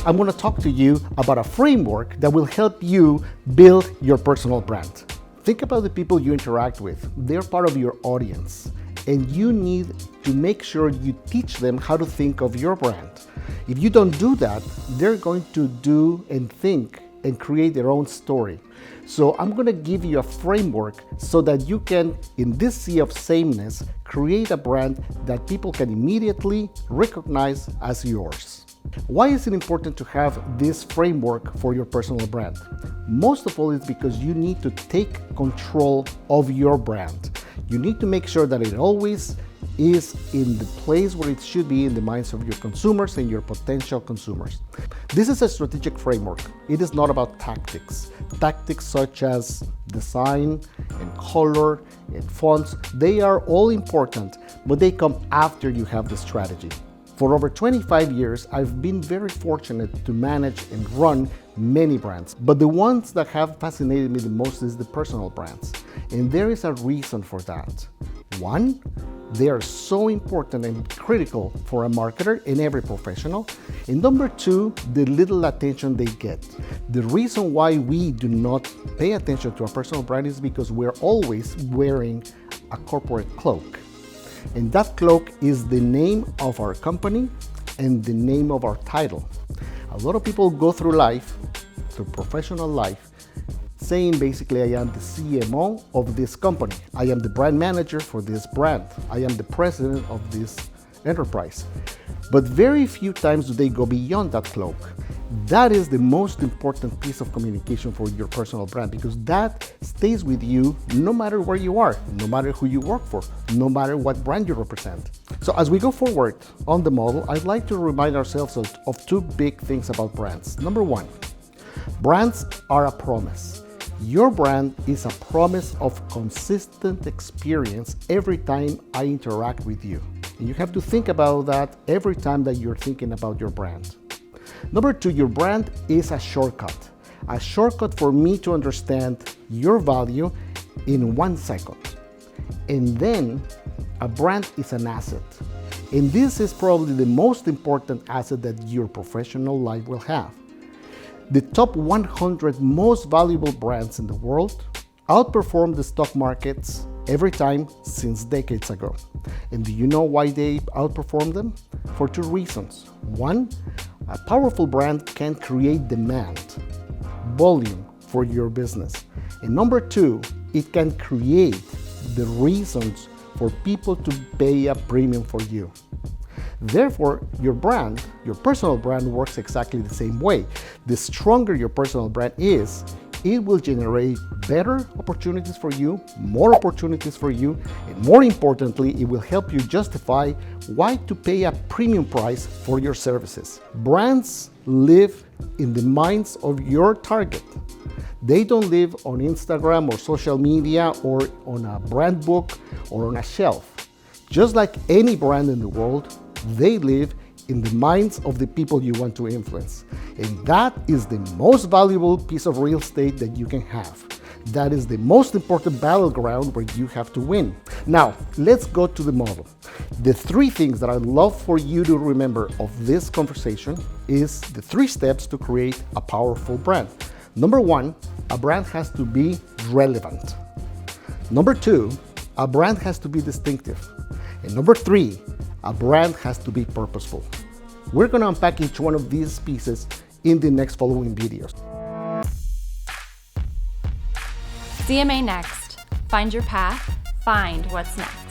I'm going to talk to you about a framework that will help you build your personal brand. Think about the people you interact with. They're part of your audience, and you need to make sure you teach them how to think of your brand. If you don't do that, they're going to do and think and create their own story. So I'm going to give you a framework so that you can, in this sea of sameness, create a brand that people can immediately recognize as yours. Why is it important to have this framework for your personal brand? Most of all, it's because you need to take control of your brand. You need to make sure that it always is in the place where it should be in the minds of your consumers and your potential consumers. This is a strategic framework. It is not about tactics. Tactics such as design and color and fonts, they are all important, but they come after you have the strategy. For over 25 years, I've been very fortunate to manage and run many brands, but the ones that have fascinated me the most is the personal brands. And there is a reason for that. One, they are so important and critical for a marketer and every professional. And number two, the little attention they get. The reason why we do not pay attention to our personal brand is because we're always wearing a corporate cloak. And that cloak is the name of our company and the name of our title. A lot of people go through life, through professional life, saying basically, I am the CMO of this company. I am the brand manager for this brand. I am the president of this enterprise. But very few times do they go beyond that cloak. That is the most important piece of communication for your personal brand, because that stays with you no matter where you are, no matter who you work for, no matter what brand you represent. So as we go forward on the model, I'd like to remind ourselves of two big things about brands. Number one, brands are a promise. Your brand is a promise of consistent experience every time I interact with you. And you have to think about that every time that you're thinking about your brand. Number two, your brand is a shortcut for me to understand your value in 1 second. And then a brand is an asset. And this is probably the most important asset that your professional life will have. The top 100 most valuable brands in the world outperform the stock markets every time since decades ago. And do you know why they outperform them? For two reasons. One, a powerful brand can create demand, volume for your business. And number two, it can create the reasons for people to pay a premium for you. Therefore, your brand, your personal brand, works exactly the same way. The stronger your personal brand is, it will generate better opportunities for you, more opportunities for you, and more importantly, it will help you justify why to pay a premium price for your services. Brands live in the minds of your target. They don't live on Instagram or social media or on a brand book or on a shelf. Just like any brand in the world, they live in the minds of the people you want to influence. And that is the most valuable piece of real estate that you can have. That is the most important battleground where you have to win. Now, let's go to the model. The three things that I'd love for you to remember of this conversation is the 3 steps to create a powerful brand. Number one, a brand has to be relevant. Number two, a brand has to be distinctive. And number three, a brand has to be purposeful. We're going to unpack each one of these pieces in the next following videos. CMA Next. Find your path, find what's next.